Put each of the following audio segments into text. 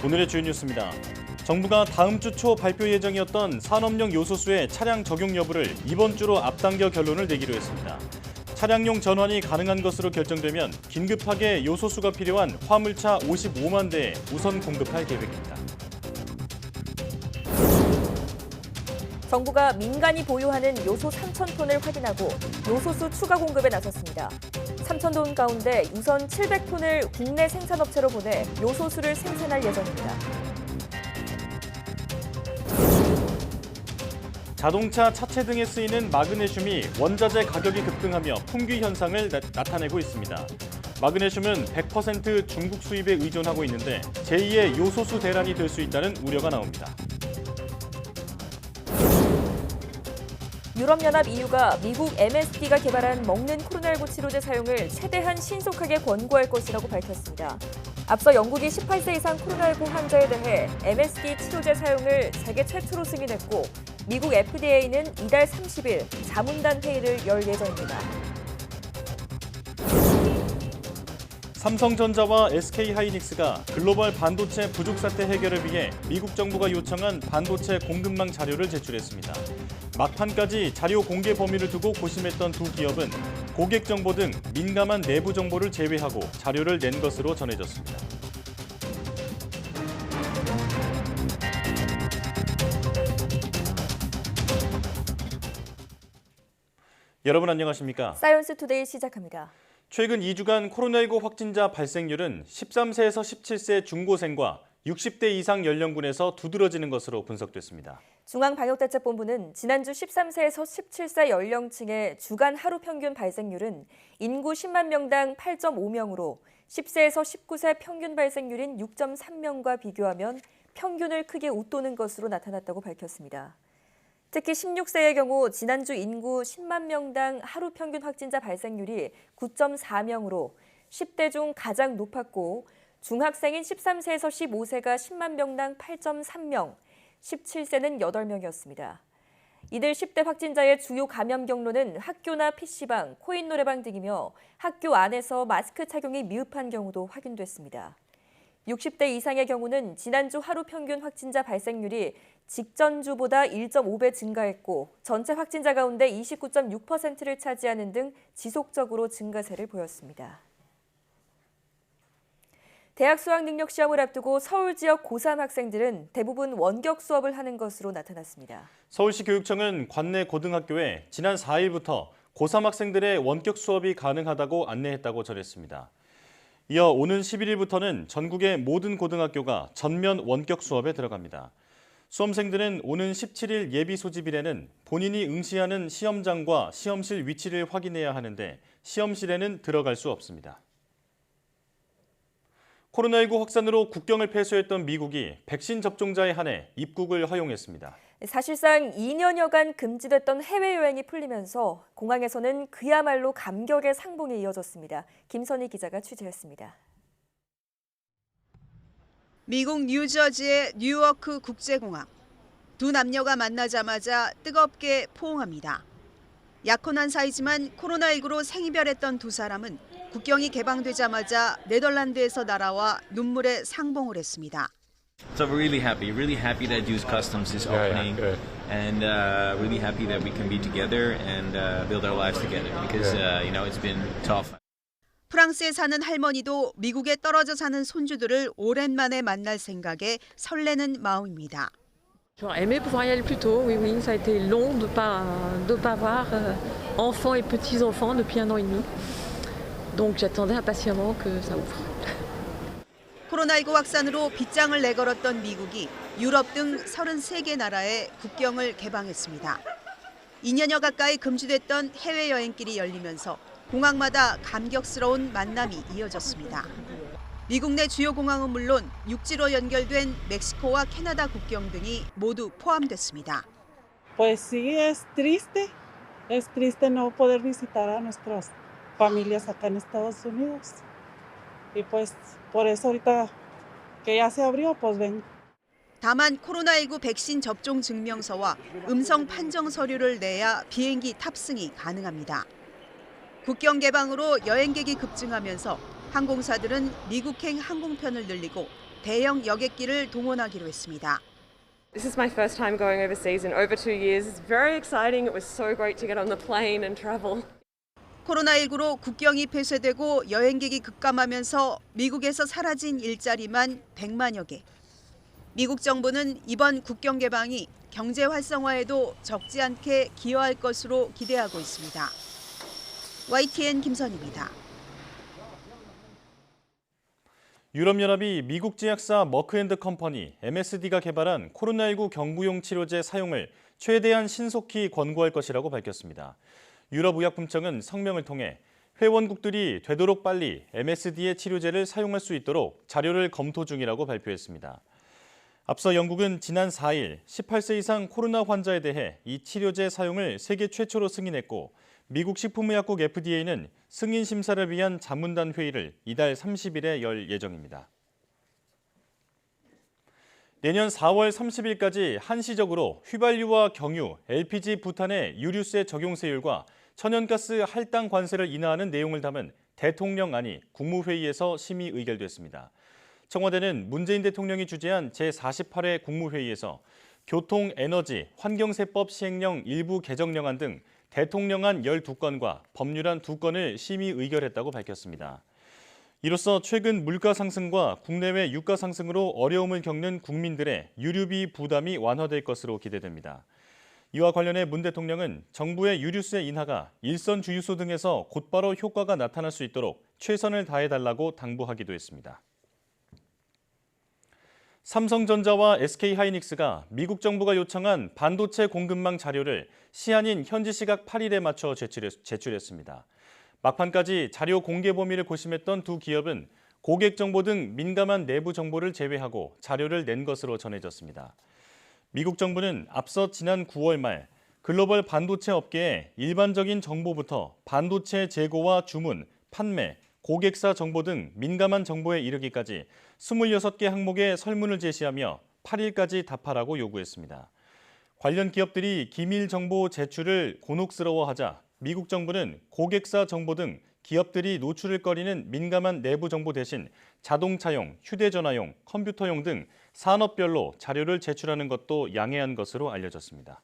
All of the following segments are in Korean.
오늘의 주요 뉴스입니다. 정부가 다음 주 초 발표 예정이었던 산업용 요소수의 차량 적용 여부를 이번 주로 앞당겨 결론을 내기로 했습니다. 차량용 전환이 가능한 것으로 결정되면 긴급하게 요소수가 필요한 화물차 55만 대에 우선 공급할 계획입니다. 정부가 민간이 보유하는 요소 3,000톤을 확인하고 요소수 추가 공급에 나섰습니다. 3,000톤 가운데 우선 700톤을 국내 생산업체로 보내 요소수를 생산할 예정입니다. 자동차 차체 등에 쓰이는 마그네슘이 원자재 가격이 급등하며 풍기 현상을 나타내고 있습니다. 마그네슘은 100% 중국 수입에 의존하고 있는데 제2의 요소수 대란이 될 수 있다는 우려가 나옵니다. 유럽연합 EU가 미국 MSD가 개발한 먹는 코로나19 치료제 사용을 최대한 신속하게 권고할 것이라고 밝혔습니다. 앞서 영국이 18세 이상 코로나19 환자에 대해 MSD 치료제 사용을 세계 최초로 승인했고 미국 FDA는 이달 30일 자문단 회의를 열 예정입니다. 삼성전자와 SK하이닉스가 글로벌 반도체 부족 사태 해결을 위해 미국 정부가 요청한 반도체 공급망 자료를 제출했습니다. 막판까지 자료 공개 범위를 두고 고심했던 두 기업은 고객 정보 등 민감한 내부 정보를 제외하고 자료를 낸 것으로 전해졌습니다. 여러분 안녕하십니까? 사이언스 투데이 시작합니다. 최근 2주간 코로나19 확진자 발생률은 13세에서 17세 중고생과 60대 이상 연령군에서 두드러지는 것으로 분석됐습니다. 중앙방역대책본부는 지난주 13세에서 17세 연령층의 주간 하루 평균 발생률은 인구 10만 명당 8.5명으로 10세에서 19세 평균 발생률인 6.3명과 비교하면 평균을 크게 웃도는 것으로 나타났다고 밝혔습니다. 특히 16세의 경우 지난주 인구 10만 명당 하루 평균 확진자 발생률이 9.4명으로 10대 중 가장 높았고 중학생인 13세에서 15세가 10만 명당 8.3명, 17세는 8명이었습니다. 이들 10대 확진자의 주요 감염 경로는 학교나 PC방, 코인 노래방 등이며 학교 안에서 마스크 착용이 미흡한 경우도 확인됐습니다. 60대 이상의 경우는 지난주 하루 평균 확진자 발생률이 직전주보다 1.5배 증가했고 전체 확진자 가운데 29.6%를 차지하는 등 지속적으로 증가세를 보였습니다. 대학 수학 능력 시험을 앞두고 서울 지역 고3 학생들은 대부분 원격 수업을 하는 것으로 나타났습니다. 서울시 교육청은 관내 고등학교에 지난 4일부터 고3 학생들의 원격 수업이 가능하다고 안내했다고 전했습니다. 이어 오는 11일부터는 전국의 모든 고등학교가 전면 원격 수업에 들어갑니다. 수험생들은 오는 17일 예비 소집일에는 본인이 응시하는 시험장과 시험실 위치를 확인해야 하는데 시험실에는 들어갈 수 없습니다. 코로나19 확산으로 국경을 폐쇄했던 미국이 백신 접종자에 한해 입국을 허용했습니다. 사실상 2년여간 금지됐던 해외여행이 풀리면서 공항에서는 그야말로 감격의 상봉이 이어졌습니다. 김선희 기자가 취재했습니다. 미국 뉴저지의 뉴워크 국제공항. 두 남녀가 만나자마자 뜨겁게 포옹합니다. 약혼한 사이지만 코로나19로 생이별했던 두 사람은 국경이 개방되자마자 네덜란드에서 날아와 눈물의 상봉을 했습니다. So we're really happy that U.S. Customs is opening, and really happy that we can be together and build our lives together because it's been tough. 프랑스에 사는 할머니도 미국에 떨어져 사는 손주들을 오랜만에 만날 생각에 설레는 마음입니다. J'aurais aimé pouvoir y aller plus tôt. Oui, oui, ça a été long de pas voir enfants et petits-enfants depuis 1 an et demi. Donc j'attendais impatiemment que ça ouvre. 코로나19 확산으로 빗장을 내걸었던 미국이 유럽 등 33개 나라의 국경을 개방했습니다. 2년여 가까이 금지됐던 해외여행길이 열리면서 공항마다 감격스러운 만남이 이어졌습니다. 미국 내 주요 공항은 물론 육지로 연결된 멕시코와 캐나다 국경 등이 모두 포함됐습니다. Pues sí, es triste no poder visitar a nuestras familias acá en Estados Unidos. Y pues por eso ahorita que ya se abrió, pues ven. 다만 코로나19 백신 접종 증명서와 음성 판정 서류를 내야 비행기 탑승이 가능합니다. 국경 개방으로 여행객이 급증하면서 항공사들은 미국행 항공편을 늘리고 대형 여객기를 동원하기로 했습니다. This is my first time going overseas in over 2 years. It's very exciting. It was so great to get on the plane and travel. 코로나19로 국경이 폐쇄되고 여행객이 급감하면서 미국에서 사라진 일자리만 100만여 개. 미국 정부는 이번 국경 개방이 경제 활성화에도 적지 않게 기여할 것으로 기대하고 있습니다. YTN 김선입니다. 유럽연합이 미국 제약사 머크앤드컴퍼니 MSD가 개발한 코로나19 경구용 치료제 사용을 최대한 신속히 권고할 것이라고 밝혔습니다. 유럽의약품청은 성명을 통해 회원국들이 되도록 빨리 MSD의 치료제를 사용할 수 있도록 자료를 검토 중이라고 발표했습니다. 앞서 영국은 지난 4일 18세 이상 코로나 환자에 대해 이 치료제 사용을 세계 최초로 승인했고 미국 식품의약국 FDA는 승인 심사를 위한 자문단 회의를 이달 30일에 열 예정입니다. 내년 4월 30일까지 한시적으로 휘발유와 경유, LPG 부탄의 유류세 적용세율과 천연가스 할당 관세를 인하하는 내용을 담은 대통령안이 국무회의에서 심의 의결됐습니다. 청와대는 문재인 대통령이 주재한 제48회 국무회의에서 교통, 에너지, 환경세법 시행령 일부 개정령안 등 대통령안 12건과 법률안 2건을 심의 의결했다고 밝혔습니다. 이로써 최근 물가 상승과 국내외 유가 상승으로 어려움을 겪는 국민들의 유류비 부담이 완화될 것으로 기대됩니다. 이와 관련해 문 대통령은 정부의 유류세 인하가 일선 주유소 등에서 곧바로 효과가 나타날 수 있도록 최선을 다해달라고 당부하기도 했습니다. 삼성전자와 SK하이닉스가 미국 정부가 요청한 반도체 공급망 자료를 시한인 현지 시각 8일에 맞춰 제출했습니다. 막판까지 자료 공개 범위를 고심했던 두 기업은 고객 정보 등 민감한 내부 정보를 제외하고 자료를 낸 것으로 전해졌습니다. 미국 정부는 앞서 지난 9월 말 글로벌 반도체 업계의 일반적인 정보부터 반도체 재고와 주문, 판매, 고객사 정보 등 민감한 정보에 이르기까지 26개 항목의 설문을 제시하며 8일까지 답하라고 요구했습니다. 관련 기업들이 기밀 정보 제출을 곤혹스러워하자 미국 정부는 고객사 정보 등 기업들이 노출을 꺼리는 민감한 내부 정보 대신 자동차용, 휴대전화용, 컴퓨터용 등 산업별로 자료를 제출하는 것도 양해한 것으로 알려졌습니다.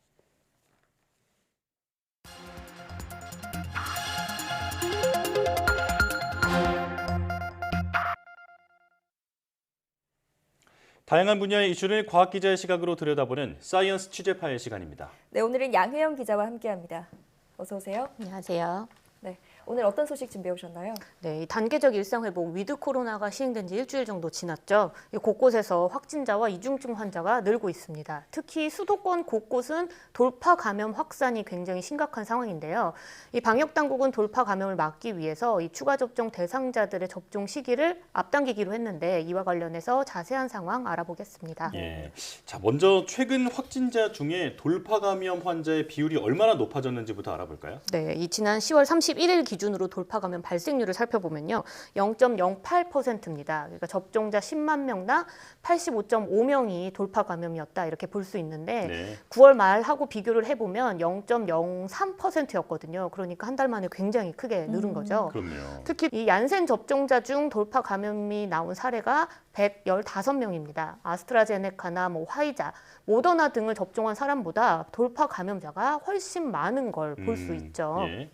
다양한 분야의 이슈를 과학기자의 시각으로 들여다보는 사이언스 취재파의 시간입니다. 네, 오늘은 양혜영 기자와 함께합니다. 어서 오세요. 안녕하세요. 네, 오늘 어떤 소식 준비해 오셨나요? 네, 이 단계적 일상회복 위드 코로나가 시행된 지 일주일 정도 지났죠. 곳곳에서 확진자와 이중증 환자가 늘고 있습니다. 특히 수도권 곳곳은 돌파 감염 확산이 굉장히 심각한 상황인데요. 이 방역 당국은 돌파 감염을 막기 위해서 이 추가 접종 대상자들의 접종 시기를 앞당기기로 했는데 이와 관련해서 자세한 상황 알아보겠습니다. 예. 자, 먼저 최근 확진자 중에 돌파 감염 환자의 비율이 얼마나 높아졌는지부터 알아볼까요? 네, 이 지난 10월 31일 기준으로 돌파 감염 발생률을 살펴보면요. 0.08%입니다. 그러니까 접종자 10만 명당 85.5명이 돌파 감염이었다 이렇게 볼 수 있는데 네. 9월 말하고 비교를 해보면 0.03%였거든요. 그러니까 한 달 만에 굉장히 크게 늘은 거죠. 그럼요. 특히 이 얀센 접종자 중 돌파 감염이 나온 사례가 115명입니다. 아스트라제네카나 화이자, 모더나 등을 접종한 사람보다 돌파 감염자가 훨씬 많은 걸 볼 수 있죠. 예.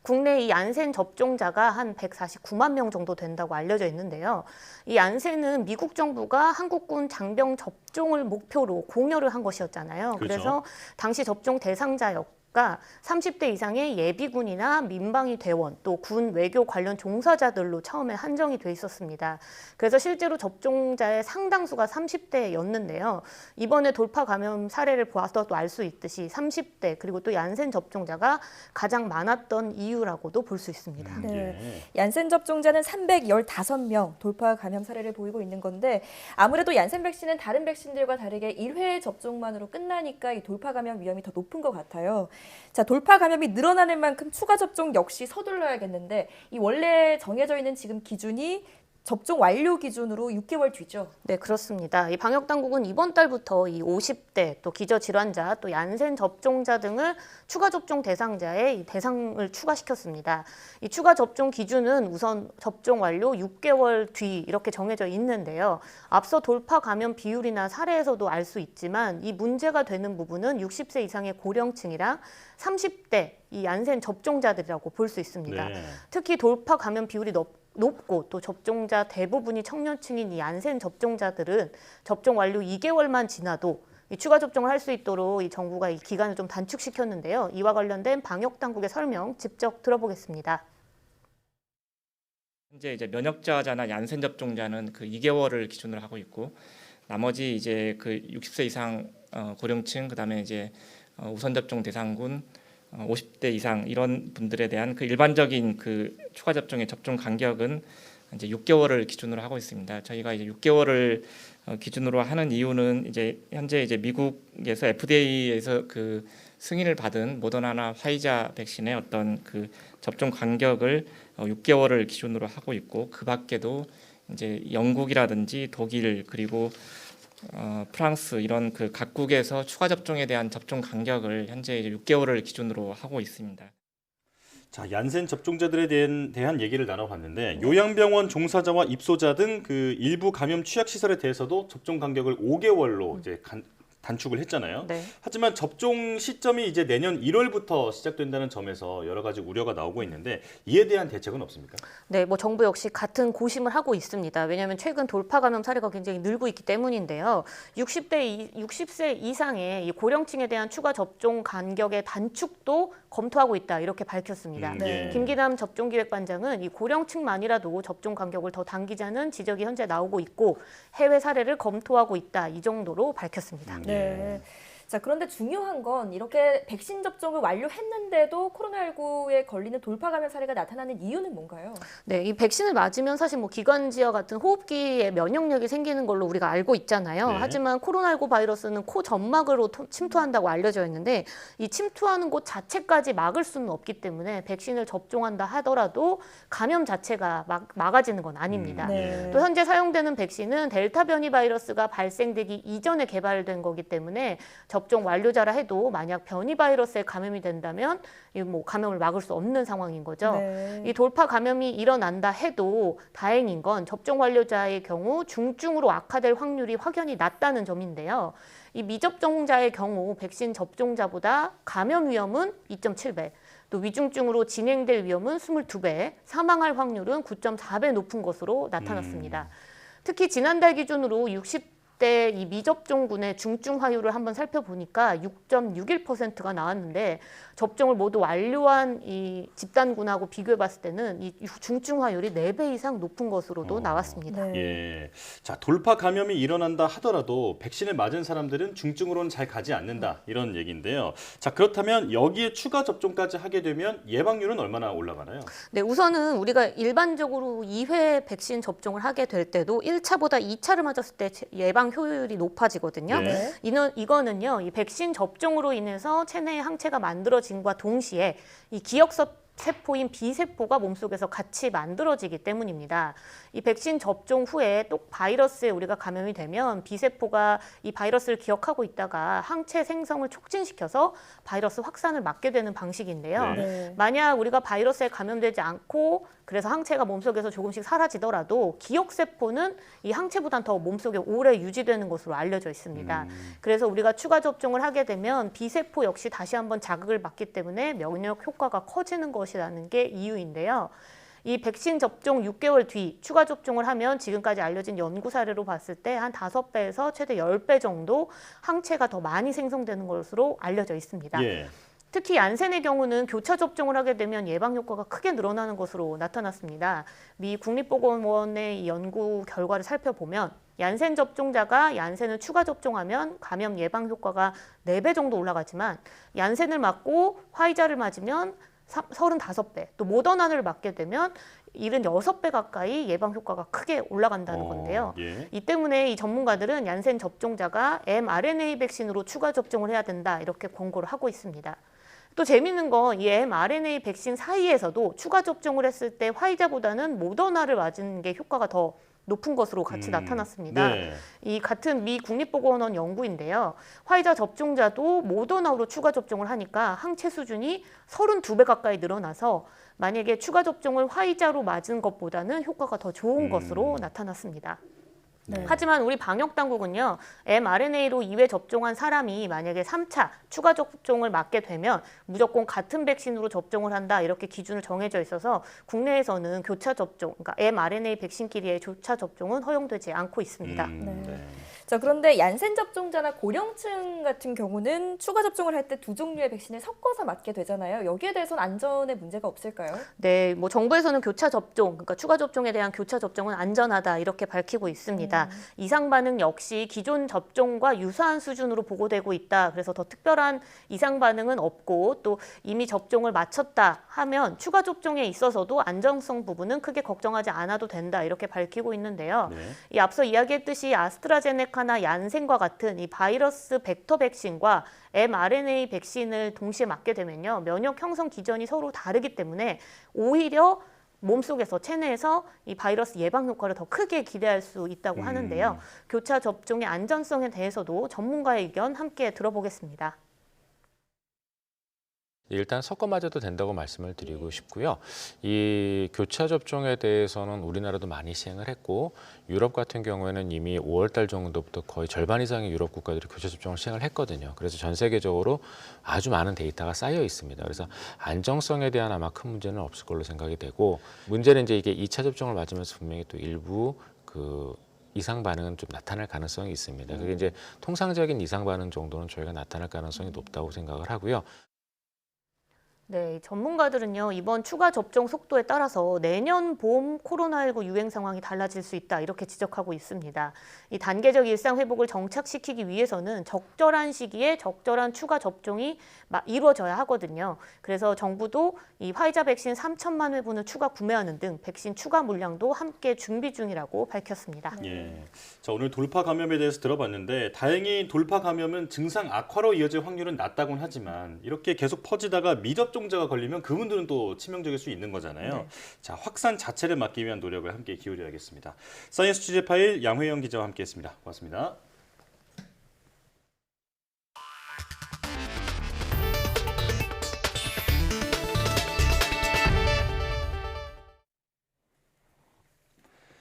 국내 이 얀센 접종자가 한 149만 명 정도 된다고 알려져 있는데요. 이 얀센은 미국 정부가 한국군 장병 접종을 목표로 공여를 한 것이었잖아요. 그렇죠. 그래서 당시 접종 대상자였고 30대 이상의 예비군이나 민방위 대원, 또 군 외교 관련 종사자들로 처음에 한정이 돼 있었습니다. 그래서 실제로 접종자의 상당수가 30대였는데요. 이번에 돌파 감염 사례를 보아서도 알 수 있듯이 30대 그리고 또 얀센 접종자가 가장 많았던 이유라고도 볼 수 있습니다. 네, 얀센 접종자는 315명 돌파 감염 사례를 보이고 있는 건데 아무래도 얀센 백신은 다른 백신들과 다르게 1회 접종만으로 끝나니까 이 돌파 감염 위험이 더 높은 것 같아요. 자, 돌파 감염이 늘어나는 만큼 추가 접종 역시 서둘러야겠는데 이 원래 정해져 있는 지금 기준이 접종 완료 기준으로 6개월 뒤죠. 네, 그렇습니다. 이 방역 당국은 이번 달부터 이 50대 또 기저 질환자 또 얀센 접종자 등을 추가 접종 대상자에 이 대상을 추가시켰습니다. 이 추가 접종 기준은 우선 접종 완료 6개월 뒤 이렇게 정해져 있는데요. 앞서 돌파 감염 비율이나 사례에서도 알 수 있지만 이 문제가 되는 부분은 60세 이상의 고령층이랑 30대 이 얀센 접종자들이라고 볼 수 있습니다. 네. 특히 돌파 감염 비율이 높고 또 접종자 대부분이 청년층인 이 얀센 접종자들은 접종 완료 2개월만 지나도 이 추가 접종을 할 수 있도록 이 정부가 이 기간을 좀 단축시켰는데요. 이와 관련된 방역 당국의 설명 직접 들어보겠습니다. 현재 이제 면역자나 얀센 접종자는 그 2개월을 기준으로 하고 있고 나머지 이제 그 60세 이상 고령층 그다음에 이제 우선 접종 대상군 50대 이상 이런 분들에 대한 그 일반적인 그 추가 접종의 접종 간격은 이제 6개월을 기준으로 하고 있습니다. 저희가 이제 6개월을 기준으로 하는 이유는 이제 현재 이제 미국에서 FDA에서 그 승인을 받은 모더나나 화이자 백신의 어떤 그 접종 간격을 6개월을 기준으로 하고 있고 그 밖에도 이제 영국이라든지 독일 그리고 프랑스 이런 그 각국에서 추가 접종에 대한 접종 간격을 현재 이제 6개월을 기준으로 하고 있습니다. 자, 얀센 접종자들에 대한 얘기를 나눠봤는데 요양병원 종사자와 입소자 등 그 일부 감염 취약 시설에 대해서도 접종 간격을 5개월로 이제 단축을 했잖아요. 네. 하지만 접종 시점이 이제 내년 1월부터 시작된다는 점에서 여러 가지 우려가 나오고 있는데 이에 대한 대책은 없습니까? 네, 뭐 정부 역시 같은 고심을 하고 있습니다. 왜냐하면 최근 돌파 감염 사례가 굉장히 늘고 있기 때문인데요. 60세 이상의 이 고령층에 대한 추가 접종 간격의 단축도 검토하고 있다 이렇게 밝혔습니다. 예. 김기남 접종기획반장은 이 고령층만이라도 접종 간격을 더 당기자는 지적이 현재 나오고 있고 해외 사례를 검토하고 있다 이 정도로 밝혔습니다. 네. 자, 그런데 중요한 건 이렇게 백신 접종을 완료했는데도 코로나19에 걸리는 돌파 감염 사례가 나타나는 이유는 뭔가요? 네, 이 백신을 맞으면 사실 뭐 기관지와 같은 호흡기에 면역력이 생기는 걸로 우리가 알고 있잖아요. 네. 하지만 코로나19 바이러스는 코 점막으로 침투한다고 알려져 있는데 이 침투하는 곳 자체까지 막을 수는 없기 때문에 백신을 접종한다 하더라도 감염 자체가 막아지는 건 아닙니다. 네. 또 현재 사용되는 백신은 델타 변이 바이러스가 발생되기 이전에 개발된 거기 때문에 접종 완료자라 해도 만약 변이 바이러스에 감염이 된다면 이 뭐 감염을 막을 수 없는 상황인 거죠. 네. 이 돌파 감염이 일어난다 해도 다행인 건 접종 완료자의 경우 중증으로 악화될 확률이 확연히 낮다는 점인데요. 이 미접종자의 경우 백신 접종자보다 감염 위험은 2.7배, 또 위중증으로 진행될 위험은 22배, 사망할 확률은 9.4배 높은 것으로 나타났습니다. 특히 지난달 기준으로 60대 이 미접종군의 중증 화율을 한번 살펴보니까 6.61%가 나왔는데 접종을 모두 완료한 이 집단군하고 비교해 봤을 때는 이 중증 화율이 4배 이상 높은 것으로도 나왔습니다. 네. 예. 자, 돌파 감염이 일어난다 하더라도 백신을 맞은 사람들은 중증으로는 잘 가지 않는다 이런 얘기인데요. 자, 그렇다면 여기에 추가 접종까지 하게 되면 예방률은 얼마나 올라가나요? 네, 우선은 우리가 일반적으로 2회 백신 접종을 하게 될 때도 1차보다 2차를 맞았을 때 예방 효율이 높아지거든요. 네. 이거는요, 이 백신 접종으로 인해서 체내에 항체가 만들어짐과 동시에 이 기억서 세포인 B세포가 몸속에서 같이 만들어지기 때문입니다. 이 백신 접종 후에 또 바이러스에 우리가 감염이 되면 B세포가 이 바이러스를 기억하고 있다가 항체 생성을 촉진시켜서 바이러스 확산을 막게 되는 방식인데요. 네. 만약 우리가 바이러스에 감염되지 않고 그래서 항체가 몸속에서 조금씩 사라지더라도 기억세포는 이 항체보다는 더 몸속에 오래 유지되는 것으로 알려져 있습니다. 그래서 우리가 추가 접종을 하게 되면 B세포 역시 다시 한번 자극을 받기 때문에 면역 효과가 커지는 것이라는 게 이유인데요. 이 백신 접종 6개월 뒤 추가 접종을 하면 지금까지 알려진 연구 사례로 봤을 때 한 5배에서 최대 10배 정도 항체가 더 많이 생성되는 것으로 알려져 있습니다. 예. 특히 얀센의 경우는 교차 접종을 하게 되면 예방 효과가 크게 늘어나는 것으로 나타났습니다. 미 국립보건원의 연구 결과를 살펴보면 얀센 접종자가 얀센을 추가 접종하면 감염 예방 효과가 4배 정도 올라가지만 얀센을 맞고 화이자를 맞으면 35배, 또 모더나를 맞게 되면 76배 가까이 예방 효과가 크게 올라간다는 건데요. 예. 이 때문에 이 전문가들은 얀센 접종자가 mRNA 백신으로 추가 접종을 해야 된다 이렇게 권고를 하고 있습니다. 또 재밌는 건 이 mRNA 백신 사이에서도 추가 접종을 했을 때 화이자보다는 모더나를 맞은 게 효과가 더 높은 것으로 같이 나타났습니다. 네. 이 같은 미 국립보건원 연구인데요. 화이자 접종자도 모더나로 추가 접종을 하니까 항체 수준이 32배 가까이 늘어나서 만약에 추가 접종을 화이자로 맞은 것보다는 효과가 더 좋은 것으로 나타났습니다. 네. 하지만 우리 방역당국은요, mRNA로 2회 접종한 사람이 만약에 3차 추가 접종을 맞게 되면 무조건 같은 백신으로 접종을 한다, 이렇게 기준을 정해져 있어서 국내에서는 교차 접종, 그러니까 mRNA 백신끼리의 교차 접종은 허용되지 않고 있습니다. 네. 자, 그런데 얀센 접종자나 고령층 같은 경우는 추가 접종을 할 때 두 종류의 백신을 섞어서 맞게 되잖아요. 여기에 대해서는 안전에 문제가 없을까요? 네, 뭐 정부에서는 교차 접종, 그러니까 추가 접종에 대한 교차 접종은 안전하다 이렇게 밝히고 있습니다. 이상 반응 역시 기존 접종과 유사한 수준으로 보고되고 있다. 그래서 더 특별한 이상 반응은 없고 또 이미 접종을 마쳤다 하면 추가 접종에 있어서도 안정성 부분은 크게 걱정하지 않아도 된다. 이렇게 밝히고 있는데요. 네. 이 앞서 이야기했듯이 아스트라제네카나 얀센과 같은 이 바이러스 벡터 백신과 mRNA 백신을 동시에 맞게 되면요, 면역 형성 기전이 서로 다르기 때문에 오히려 몸속에서 체내에서 이 바이러스 예방 효과를 더 크게 기대할 수 있다고 하는데요. 교차 접종의 안전성에 대해서도 전문가의 의견 함께 들어보겠습니다. 일단 섞어 맞아도 된다고 말씀을 드리고 싶고요. 이 교차 접종에 대해서는 우리나라도 많이 시행을 했고 유럽 같은 경우에는 이미 5월 달 정도부터 거의 절반 이상의 유럽 국가들이 교차 접종을 시행을 했거든요. 그래서 전 세계적으로 아주 많은 데이터가 쌓여 있습니다. 그래서 안정성에 대한 아마 큰 문제는 없을 걸로 생각이 되고, 문제는 이제 이게 2차 접종을 맞으면서 분명히 또 일부 이상 반응은 좀 나타날 가능성이 있습니다. 그게 이제 통상적인 이상 반응 정도는 저희가 나타날 가능성이 높다고 생각을 하고요. 네, 전문가들은요, 이번 추가 접종 속도에 따라서 내년 봄 코로나19 유행 상황이 달라질 수 있다, 이렇게 지적하고 있습니다. 이 단계적 일상 회복을 정착시키기 위해서는 적절한 시기에 적절한 추가 접종이 이루어져야 하거든요. 그래서 정부도 이 화이자 백신 3천만 회분을 추가 구매하는 등 백신 추가 물량도 함께 준비 중이라고 밝혔습니다. 예. 자, 오늘 돌파 감염에 대해서 들어봤는데 다행히 돌파 감염은 증상 악화로 이어질 확률은 낮다곤 하지만 이렇게 계속 퍼지다가 미접종자가 걸리면 그분들은 또 치명적일 수 있는 거잖아요. 네. 자, 확산 자체를 막기 위한 노력을 함께 기울여야겠습니다. 사이언스 취재 파일 양회영 기자와 함께했습니다. 고맙습니다.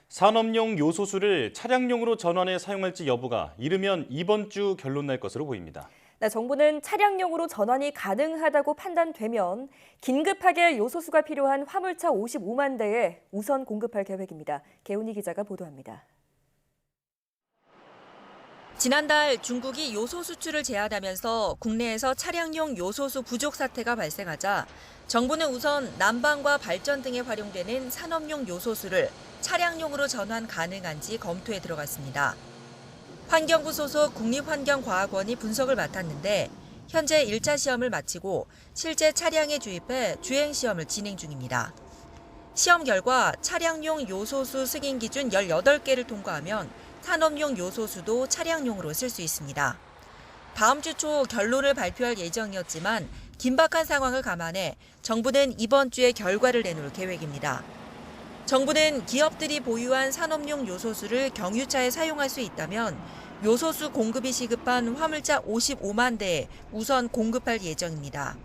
산업용 요소수를 차량용으로 전환해 사용할지 여부가 이르면 이번 주 결론 날 것으로 보입니다. 네, 정부는 차량용으로 전환이 가능하다고 판단되면 긴급하게 요소수가 필요한 화물차 55만 대에 우선 공급할 계획입니다. 개훈이 기자가 보도합니다. 지난달 중국이 요소 수출을 제한하면서 국내에서 차량용 요소수 부족 사태가 발생하자 정부는 우선 난방과 발전 등에 활용되는 산업용 요소수를 차량용으로 전환 가능한지 검토에 들어갔습니다. 환경부 소속 국립환경과학원이 분석을 맡았는데 현재 1차 시험을 마치고 실제 차량에 주입해 주행 시험을 진행 중입니다. 시험 결과 차량용 요소수 승인 기준 18개를 통과하면 산업용 요소수도 차량용으로 쓸 수 있습니다. 다음 주 초 결론을 발표할 예정이었지만 긴박한 상황을 감안해 정부는 이번 주에 결과를 내놓을 계획입니다. 정부는 기업들이 보유한 산업용 요소수를 경유차에 사용할 수 있다면 요소수 공급이 시급한 화물차 55만 대에 우선 공급할 예정입니다.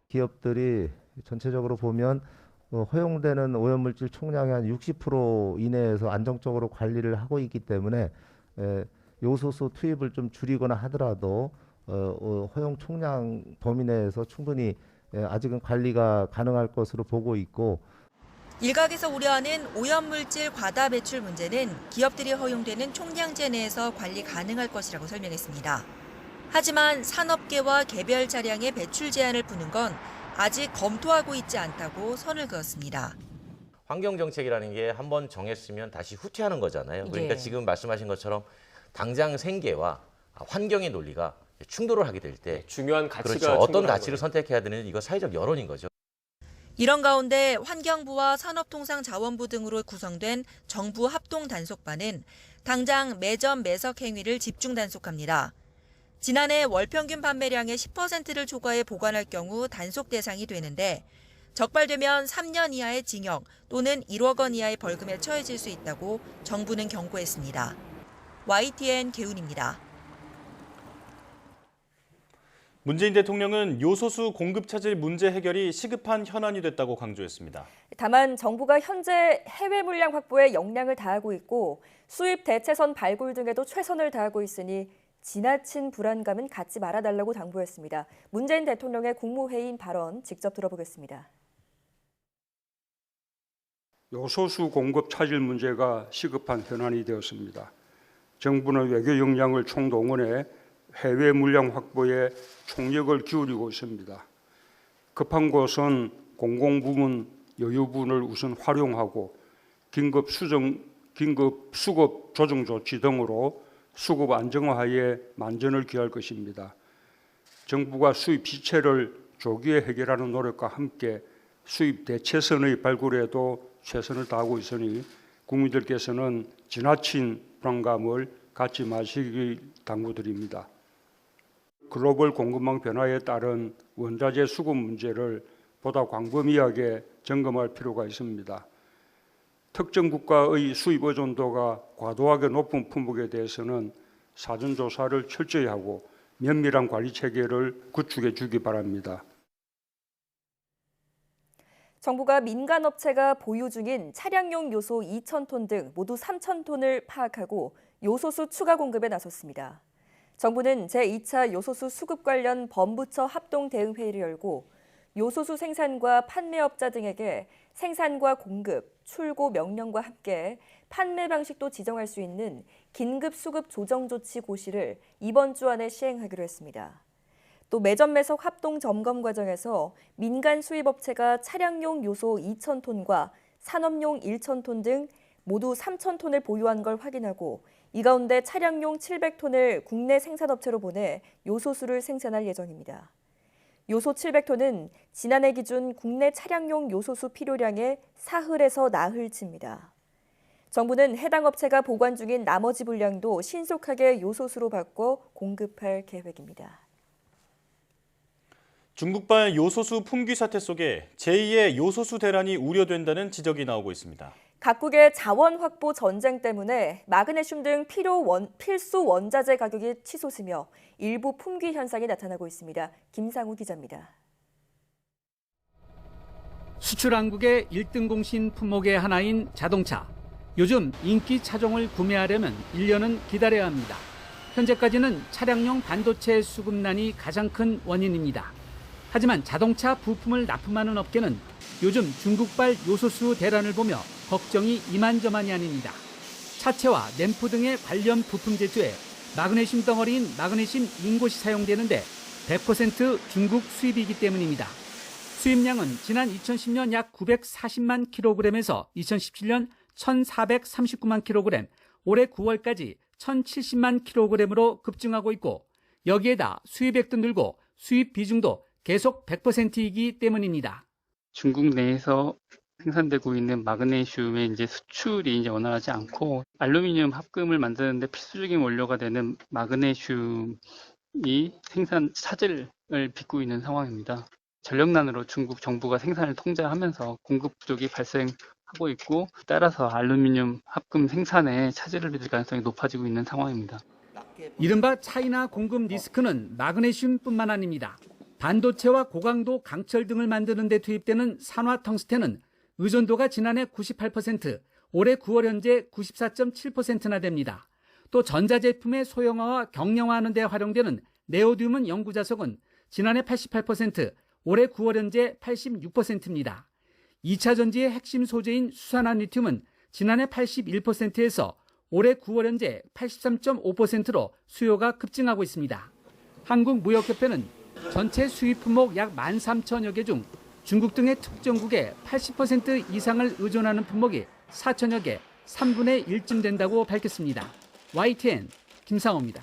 기업들이 전체적으로 보면 허용되는 오염물질 총량의 한 60% 이내에서 안정적으로 관리를 하고 있기 때문에 요소수 투입을 좀 줄이거나 하더라도 허용 총량 범위 내에서 충분히 아직은 관리가 가능할 것으로 보고 있고, 일각에서 우려하는 오염물질 과다 배출 문제는 기업들이 허용되는 총량제 내에서 관리 가능할 것이라고 설명했습니다. 하지만 산업계와 개별 차량의 배출 제한을 푸는 건 아직 검토하고 있지 않다고 선을 그었습니다. 환경정책이라는 게 한번 정했으면 다시 후퇴하는 거잖아요. 그러니까 지금 말씀하신 것처럼 당장 생계와 환경의 논리가 충돌을 하게 될 때 중요한 가치가 그렇죠. 어떤 가치를 선택해야 되는지 이거 사회적 여론인 거죠. 이런 가운데 환경부와 산업통상자원부 등으로 구성된 정부 합동단속반은 당장 매점 매석 행위를 집중 단속합니다. 지난해 월 평균 판매량의 10%를 초과해 보관할 경우 단속 대상이 되는데 적발되면 3년 이하의 징역 또는 1억 원 이하의 벌금에 처해질 수 있다고 정부는 경고했습니다. YTN 개훈입니다. 문재인 대통령은 요소수 공급 차질 문제 해결이 시급한 현안이 됐다고 강조했습니다. 다만 정부가 현재 해외 물량 확보에 역량을 다하고 있고 수입 대체선 발굴 등에도 최선을 다하고 있으니 지나친 불안감은 갖지 말아달라고 당부했습니다. 문재인 대통령의 국무회의인 발언 직접 들어보겠습니다. 요소수 공급 차질 문제가 시급한 현안이 되었습니다. 정부는 외교 역량을 총동원해 해외 물량 확보에 총력을 기울이고 있습니다. 급한 곳은 공공부문 여유분을 우선 활용하고 긴급 수급 조정 조치 등으로 수급 안정화에 만전을 기할 것입니다. 정부가 수입 지체를 조기에 해결하는 노력과 함께 수입 대체선의 발굴에도 최선을 다하고 있으니 국민들께서는 지나친 불안감을 갖지 마시길 당부드립니다. 글로벌 공급망 변화에 따른 원자재 수급 문제를 보다 광범위하게 점검할 필요가 있습니다. 특정 국가의 수입 의존도가 과도하게 높은 품목에 대해서는 사전 조사를 철저히 하고 면밀한 관리 체계를 구축해 주기 바랍니다. 정부가 민간 업체가 보유 중인 차량용 요소 2,000톤 등 모두 3,000톤을 파악하고 요소수 추가 공급에 나섰습니다. 정부는 제2차 요소수 수급 관련 범부처 합동 대응 회의를 열고 요소수 생산과 판매업자 등에게 생산과 공급, 출고 명령과 함께 판매 방식도 지정할 수 있는 긴급 수급 조정 조치 고시를 이번 주 안에 시행하기로 했습니다. 또 매점 매석 합동 점검 과정에서 민간 수입업체가 차량용 요소 2,000톤과 산업용 1,000톤 등 모두 3,000톤을 보유한 걸 확인하고 이 가운데 차량용 700톤을 국내 생산업체로 보내 요소수를 생산할 예정입니다. 요소 700톤은 지난해 기준 국내 차량용 요소수 필요량의 사흘에서 나흘치입니다. 정부는 해당 업체가 보관 중인 나머지 분량도 신속하게 요소수로 바꿔 공급할 계획입니다. 중국발 요소수 품귀 사태 속에 제2의 요소수 대란이 우려된다는 지적이 나오고 있습니다. 각국의 자원 확보 전쟁 때문에 마그네슘 등 필수 원자재 가격이 치솟으며 일부 품귀 현상이 나타나고 있습니다. 김상우 기자입니다. 수출 한국의 1등 공신 품목의 하나인 자동차. 요즘 인기 차종을 구매하려면 1년은 기다려야 합니다. 현재까지는 차량용 반도체 수급난이 가장 큰 원인입니다. 하지만 자동차 부품을 납품하는 업계는 요즘 중국발 요소수 대란을 보며 걱정이 이만저만이 아닙니다. 차체와 램프 등의 관련 부품 제조에 마그네슘 덩어리인 마그네슘 인곳이 사용되는데 100% 중국 수입이기 때문입니다. 수입량은 지난 2010년 약 940만 킬로그램에서 2017년 1,439만 킬로그램, 올해 9월까지 1,070만 킬로그램으로 급증하고 있고 여기에다 수입액도 늘고 수입 비중도 계속 100%이기 때문입니다. 중국 내에서 생산되고 있는 마그네슘의 수출이 원활하지 않고 알루미늄 합금을 만드는데 필수적인 원료가 되는 마그네슘이 생산 차질을 빚고 있는 상황입니다. 전력난으로 중국 정부가 생산을 통제하면서 공급 부족이 발생하고 있고 따라서 알루미늄 합금 생산에 차질을 빚을 가능성이 높아지고 있는 상황입니다. 이른바 차이나 공급 리스크는 마그네슘뿐만 아닙니다. 반도체와 고강도 강철 등을 만드는 데 투입되는 산화 텅스텐은 의존도가 지난해 98%, 올해 9월 현재 94.7%나 됩니다. 또 전자제품의 소형화와 경량화하는 데 활용되는 네오듐은 영구자석은 지난해 88%, 올해 9월 현재 86%입니다. 2차 전지의 핵심 소재인 수산화 리튬은 지난해 81%에서 올해 9월 현재 83.5%로 수요가 급증하고 있습니다. 한국무역협회는 전체 수입 품목 약 13,000여 개 중 중국 등의 특정국에 80% 이상을 의존하는 품목이 4,000여 개, 3분의 1쯤 된다고 밝혔습니다. YTN 김상호입니다.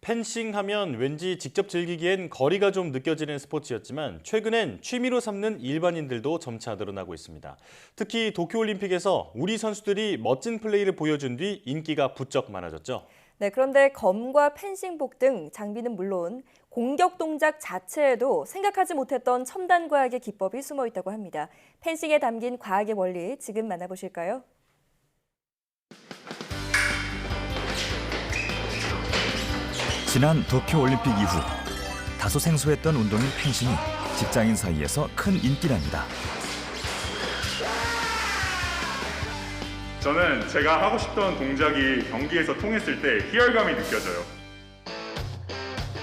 펜싱 하면 왠지 직접 즐기기엔 거리가 좀 느껴지는 스포츠였지만 최근엔 취미로 삼는 일반인들도 점차 늘어나고 있습니다. 특히 도쿄올림픽에서 우리 선수들이 멋진 플레이를 보여준 뒤 인기가 부쩍 많아졌죠. 네, 그런데 검과 펜싱복 등 장비는 물론 공격 동작 자체에도 생각하지 못했던 첨단 과학의 기법이 숨어 있다고 합니다. 펜싱에 담긴 과학의 원리 지금 만나보실까요? 지난 도쿄올림픽 이후 다소 생소했던 운동인 펜싱이 직장인 사이에서 큰 인기랍니다. 저는 제가 하고 싶던 동작이 경기에서 통했을 때 희열감이 느껴져요.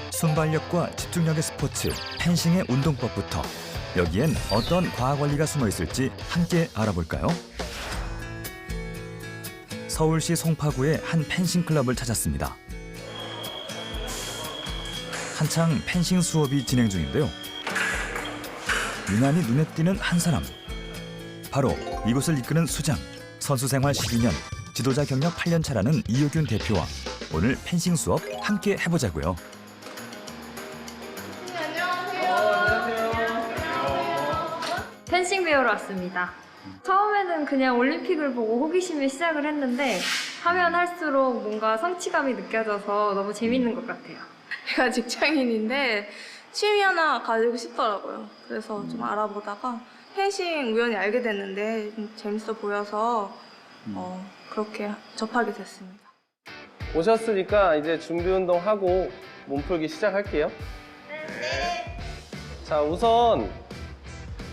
순발력과 집중력의 스포츠, 펜싱의 운동법부터 여기엔 어떤 과학 원리가 숨어 있을지 함께 알아볼까요? 서울시 송파구의 한 펜싱 클럽을 찾았습니다. 한창 펜싱 수업이 진행 중인데요. 유난히 눈에 띄는 한 사람. 바로 이곳을 이끄는 수장, 선수 생활 12년, 지도자 경력 8년 차라는 이효균 대표와 오늘 펜싱 수업 함께 해보자고요. 펜싱 배우러 왔습니다. 처음에는 그냥 올림픽을 보고 호기심에 시작을 했는데 하면 할수록 뭔가 성취감이 느껴져서 너무 재밌는 것 같아요. 제가 직장인인데 취미 하나 가지고 싶더라고요. 그래서 좀 알아보다가 펜싱 우연히 알게 됐는데 좀 재밌어 보여서 그렇게 접하게 됐습니다. 오셨으니까 이제 준비 운동하고 몸풀기 시작할게요. 네. 자, 우선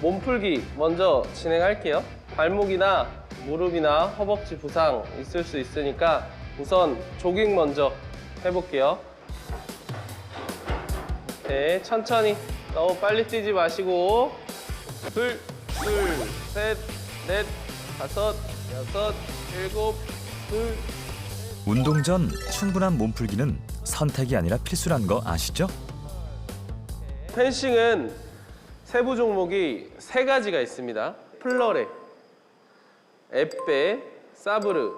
몸풀기 먼저 진행할게요. 발목이나 무릎이나 허벅지 부상 있을 수 있으니까 우선 조깅 먼저 해볼게요. 네, 천천히 너무 빨리 뛰지 마시고 둘, 셋, 넷, 다섯, 여섯, 일곱, 둘. 운동 전 충분한 몸풀기는 선택이 아니라 필수란 거 아시죠? 펜싱은 세부 종목이 3가지가 있습니다. 플러레, 에페, 사브르.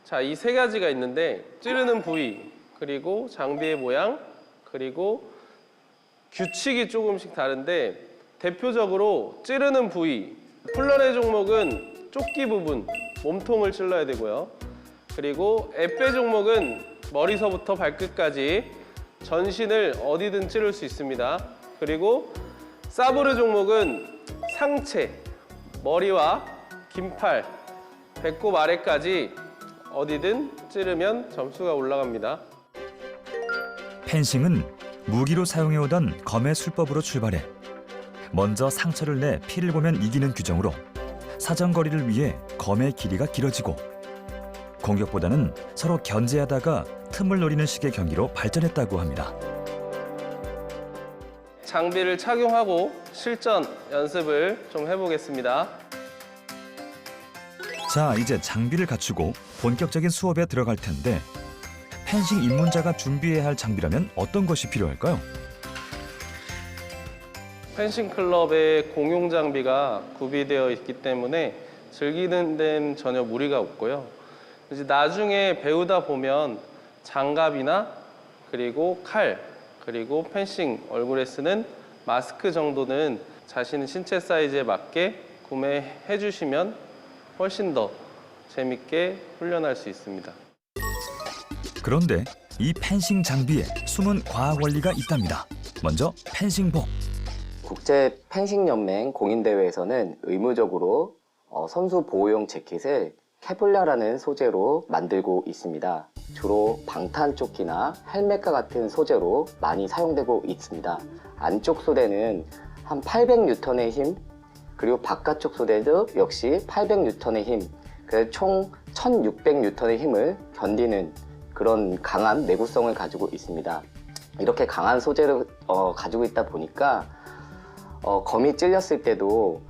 자, 이 3가지가 있는데 찌르는 부위, 그리고 장비의 모양, 그리고 규칙이 조금씩 다른데 대표적으로 찌르는 부위, 플러레 종목은 조끼 부분, 몸통을 찔러야 되고요. 그리고 에페 종목은 머리서부터 발끝까지 전신을 어디든 찌를 수 있습니다. 그리고 사브르 종목은 상체, 머리와 긴팔, 배꼽 아래까지 어디든 찌르면 점수가 올라갑니다. 펜싱은 무기로 사용해오던 검의 술법으로 출발해 먼저 상처를 내 피를 보면 이기는 규정으로 사정거리를 위해 검의 길이가 길어지고 공격보다는 서로 견제하다가 틈을 노리는 식의 경기로 발전했다고 합니다. 장비를 착용하고 실전 연습을 좀 해보겠습니다. 자, 이제 장비를 갖추고 본격적인 수업에 들어갈 텐데 펜싱 입문자가 준비해야 할 장비라면 어떤 것이 필요할까요? 펜싱 클럽에 공용 장비가 구비되어 있기 때문에 즐기는 데는 전혀 무리가 없고요. 이제 나중에 배우다 보면 장갑이나 그리고 칼, 그리고 펜싱 얼굴에 쓰는 마스크 정도는 자신의 신체 사이즈에 맞게 구매해 주시면 훨씬 더 재밌게 훈련할 수 있습니다. 그런데 이 펜싱 장비에 숨은 과학 원리가 있답니다. 먼저 펜싱복. 국제 펜싱 연맹 공인 대회에서는 의무적으로 선수 보호용 재킷을 케블라라는 소재로 만들고 있습니다. 주로 방탄 조끼나 헬멧과 같은 소재로 많이 사용되고 있습니다. 안쪽 소재는 한 800N의 힘, 그리고 바깥쪽 소재도 역시 800N의 힘, 그래서 총 1600N의 힘을 견디는 그런 강한 내구성을 가지고 있습니다. 이렇게 강한 소재를 가지고 있다 보니까 검이 찔렸을 때도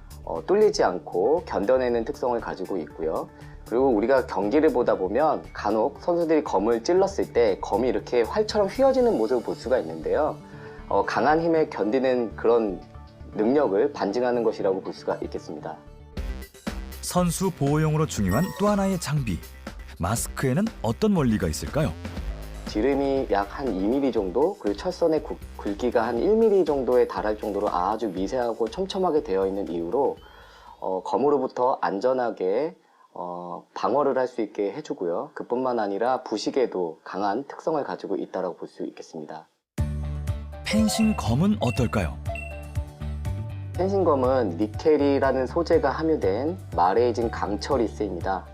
뚫리지 않고 견뎌내는 특성을 가지고 있고요. 그리고 우리가 경기를 보다 보면 간혹 선수들이 검을 찔렀을 때 검이 이렇게 활처럼 휘어지는 모습을 볼 수가 있는데요. 강한 힘에 견디는 그런 능력을 반증하는 것이라고 볼 수가 있겠습니다. 선수 보호용으로 중요한 또 하나의 장비. 마스크에는 어떤 원리가 있을까요? 지름이 약 한 2mm 정도, 그리고 철선의 굵기가 한 1mm 정도에 달할 정도로 아주 미세하고 촘촘하게 되어 있는 이유로 검으로부터 안전하게 방어를 할 수 있게 해주고요. 그뿐만 아니라 부식에도 강한 특성을 가지고 있다고 볼 수 있겠습니다. 펜싱 검은 어떨까요? 펜싱검은 니켈이라는 소재가 함유된 마레이진 강철이 쓰입니다.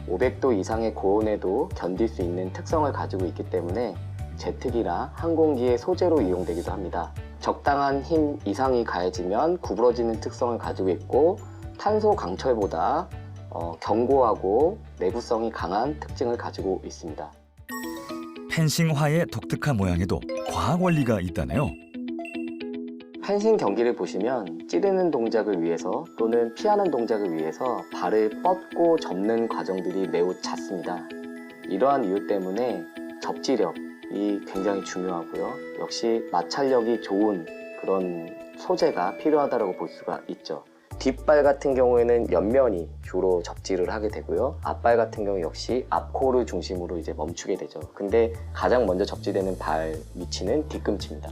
500도 이상의 고온에도 견딜 수 있는 특성을 가지고 있기 때문에 제트기나 항공기의 소재로 이용되기도 합니다. 적당한 힘 이상이 가해지면 구부러지는 특성을 가지고 있고 탄소 강철보다 견고하고 내구성이 강한 특징을 가지고 있습니다. 펜싱화의 독특한 모양에도 과학 원리가 있다네요. 펜싱 경기를 보시면 찌르는 동작을 위해서 또는 피하는 동작을 위해서 발을 뻗고 접는 과정들이 매우 잦습니다. 이러한 이유 때문에 접지력이 굉장히 중요하고요. 역시 마찰력이 좋은 그런 소재가 필요하다고 볼 수가 있죠. 뒷발 같은 경우에는 옆면이 주로 접지를 하게 되고요. 앞발 같은 경우 역시 앞코를 중심으로 이제 멈추게 되죠. 근데 가장 먼저 접지되는 발 위치는 뒤꿈치입니다.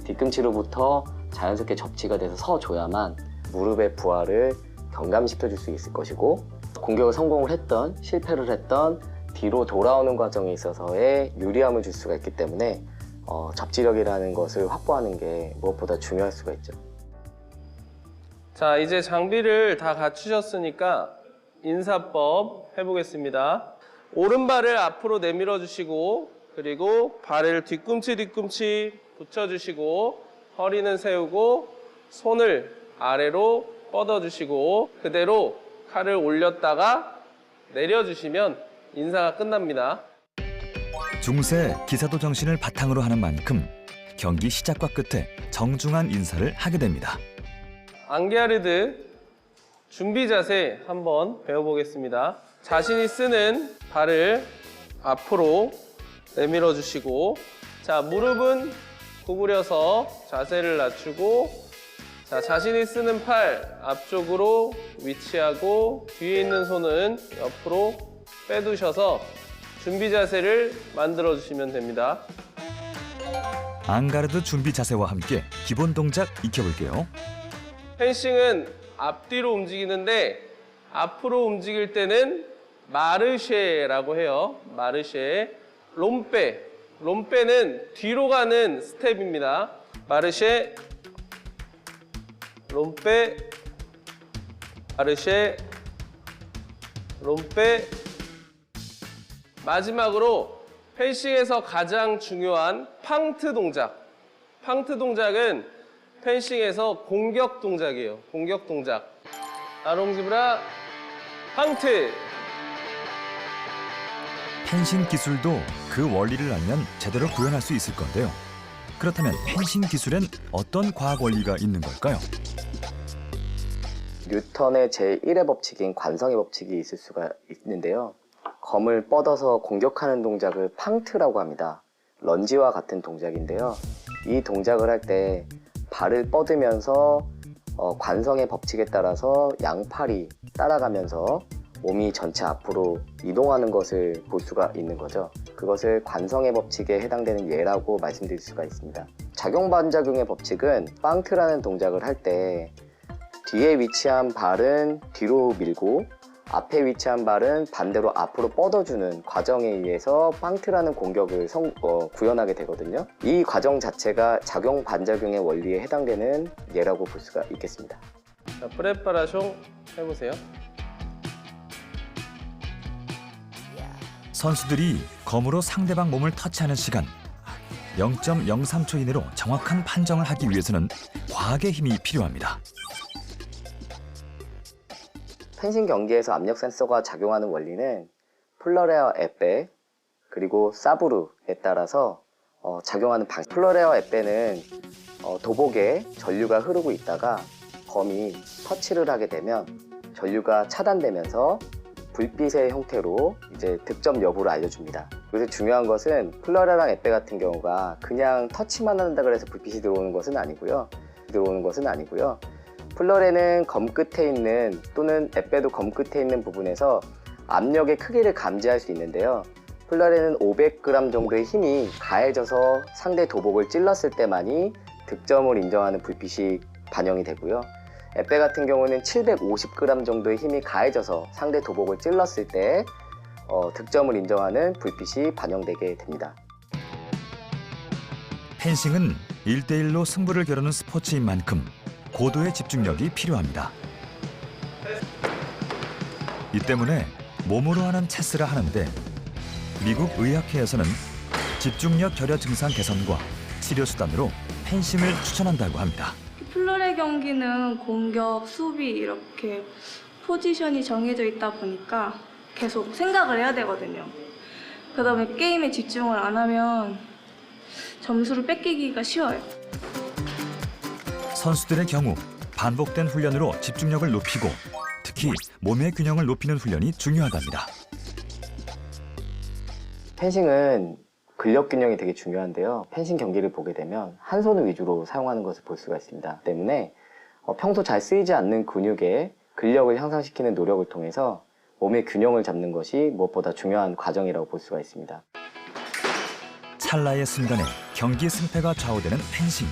뒤꿈치로부터 자연스럽게 접지가 돼서 서줘야만 무릎의 부하를 경감시켜 줄 수 있을 것이고, 공격을 성공을 했던 실패를 했던 뒤로 돌아오는 과정에 있어서의 유리함을 줄 수가 있기 때문에 접지력이라는 것을 확보하는 게 무엇보다 중요할 수가 있죠. 자, 이제 장비를 다 갖추셨으니까 인사법 해보겠습니다. 오른발을 앞으로 내밀어 주시고, 그리고 발을 뒤꿈치 붙여주시고, 허리는 세우고, 손을 아래로 뻗어주시고, 그대로 칼을 올렸다가 내려주시면 인사가 끝납니다. 중세 기사도 정신을 바탕으로 하는 만큼 경기 시작과 끝에 정중한 인사를 하게 됩니다. 앙게아르드 준비 자세 한번 배워보겠습니다. 자신이 쓰는 발을 앞으로 내밀어 주시고, 자, 무릎은 구부려서 자세를 낮추고, 자, 자신이 쓰는 팔 앞쪽으로 위치하고 뒤에 있는 손은 옆으로 빼두셔서 준비 자세를 만들어 주시면 됩니다. 앙가르드 준비 자세와 함께 기본 동작 익혀볼게요. 펜싱은 앞뒤로 움직이는데 앞으로 움직일 때는 마르쉐라고 해요. 마르쉐. 롬빼는 뒤로 가는 스텝입니다. 마르쉐, 롬빼, 마르쉐, 롬빼. 마지막으로 펜싱에서 가장 중요한 팡트 동작. 팡트 동작은 펜싱에서 공격 동작이에요. 공격 동작. 아롱지브라 팡트. 펜싱 기술도 그 원리를 알면 제대로 구현할 수 있을 건데요. 그렇다면 펜싱 기술엔 어떤 과학 원리가 있는 걸까요? 뉴턴의 제1의 법칙인 관성의 법칙이 있을 수가 있는데요. 검을 뻗어서 공격하는 동작을 팡트라고 합니다. 런지와 같은 동작인데요. 이 동작을 할 때 발을 뻗으면서 관성의 법칙에 따라서 양팔이 따라가면서 몸이 전체 앞으로 이동하는 것을 볼 수가 있는 거죠. 그것을 관성의 법칙에 해당되는 예라고 말씀드릴 수가 있습니다. 작용반작용의 법칙은 팡트라는 동작을 할 때 뒤에 위치한 발은 뒤로 밀고 앞에 위치한 발은 반대로 앞으로 뻗어주는 과정에 의해서 팡트라는 공격을 구현하게 되거든요. 이 과정 자체가 작용 반작용의 원리에 해당되는 예라고 볼 수가 있겠습니다. 자, 프레파라숑 해보세요. 선수들이 검으로 상대방 몸을 터치하는 시간 0.03초 이내로 정확한 판정을 하기 위해서는 과학의 힘이 필요합니다. 펜싱 경기에서 압력 센서가 작용하는 원리는 플러레어 에페 그리고 사브루에 따라서 작용하는 방식. 플러레어 에페는 도복에 전류가 흐르고 있다가 검이 터치를 하게 되면 전류가 차단되면서 불빛의 형태로 이제 득점 여부를 알려줍니다. 그래서 중요한 것은 플러레랑 에페 같은 경우가 그냥 터치만 한다고 해서 불빛이 들어오는 것은 아니고요. 플러레는 검 끝에 있는 또는 에페도 검 끝에 있는 부분에서 압력의 크기를 감지할 수 있는데요. 플라레는 500g 정도의 힘이 가해져서 상대 도복을 찔렀을 때만이 득점을 인정하는 불빛이 반영이 되고요. 에페 같은 경우는 750g 정도의 힘이 가해져서 상대 도복을 찔렀을 때 득점을 인정하는 불빛이 반영되게 됩니다. 펜싱은 1대1로 승부를 겨루는 스포츠인 만큼 고도의 집중력이 필요합니다. 이 때문에 몸으로 하는 체스를 하는데 미국 의학회에서는 집중력 결여 증상 개선과 치료 수단으로 펜싱을 추천한다고 합니다. 플로레 경기는 공격, 수비 이렇게 포지션이 정해져 있다 보니까 계속 생각을 해야 되거든요. 그다음에 게임에 집중을 안 하면 점수를 뺏기기가 쉬워요. 선수들의 경우 반복된 훈련으로 집중력을 높이고 특히 몸의 균형을 높이는 훈련이 중요하답니다. 펜싱은 근력 균형이 되게 중요한데요. 펜싱 경기를 보게 되면 한 손을 위주로 사용하는 것을 볼 수가 있습니다. 때문에 평소 잘 쓰이지 않는 근육의 근력을 향상시키는 노력을 통해서 몸의 균형을 잡는 것이 무엇보다 중요한 과정이라고 볼 수가 있습니다. 찰나의 순간에 경기 승패가 좌우되는 펜싱.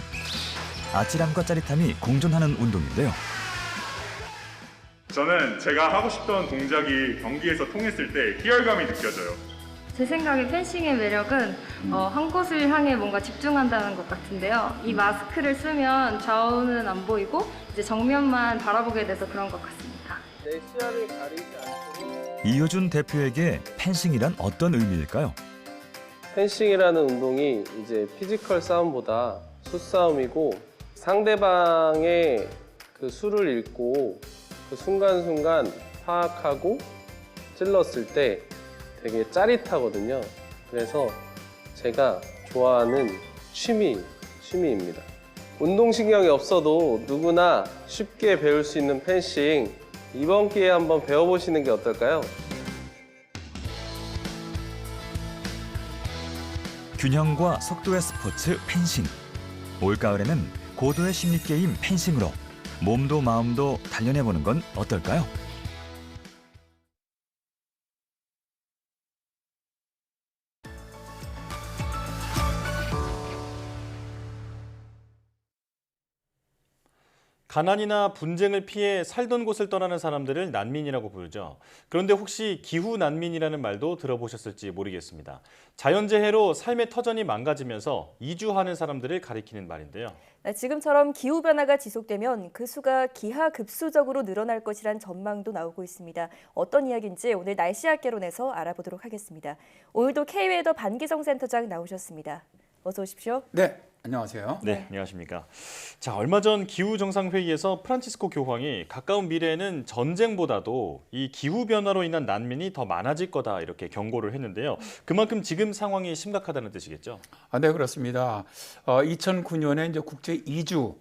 아찔함과 짜릿함이 공존하는 운동인데요. 저는 제가 하고 싶던 동작이 경기에서 통했을 때 희열감이 느껴져요. 제 생각에 펜싱의 매력은 한 곳을 향해 뭔가 집중한다는 것 같은데요. 이 마스크를 쓰면 좌우는 안 보이고 이제 정면만 바라보게 돼서 그런 것 같습니다. 내 시야를 가리지 않도록. 이효준 대표에게 펜싱이란 어떤 의미일까요? 펜싱이라는 운동이 이제 피지컬 싸움보다 수싸움이고 상대방의 그 수를 읽고 그 순간순간 파악하고 찔렀을 때 되게 짜릿하거든요. 그래서 제가 좋아하는 취미입니다. 운동신경이 없어도 누구나 쉽게 배울 수 있는 펜싱, 이번 기회에 한번 배워보시는 게 어떨까요? 균형과 속도의 스포츠 펜싱. 올가을에는 고도의 심리게임 펜싱으로 몸도 마음도 단련해보는 건 어떨까요? 가난이나 분쟁을 피해 살던 곳을 떠나는 사람들을 난민이라고 부르죠. 그런데 혹시 기후 난민이라는 말도 들어보셨을지 모르겠습니다. 자연재해로 삶의 터전이 망가지면서 이주하는 사람들을 가리키는 말인데요. 지금처럼 기후변화가 지속되면 그 수가 기하급수적으로 늘어날 것이란 전망도 나오고 있습니다. 어떤 이야기인지 오늘 날씨학개론에서 알아보도록 하겠습니다. 오늘도 K웨더 반기성 센터장 나오셨습니다. 어서 오십시오. 네, 안녕하세요. 네, 안녕하십니까. 자, 얼마 전 기후정상회의에서 프란치스코 교황이 가까운 미래에는 전쟁보다도 이 기후변화로 인한 난민이 더 많아질 거다 이렇게 경고를 했는데요. 그만큼 지금 상황이 심각하다는 뜻이겠죠? 네, 그렇습니다. 2009년에 이제 국제 이주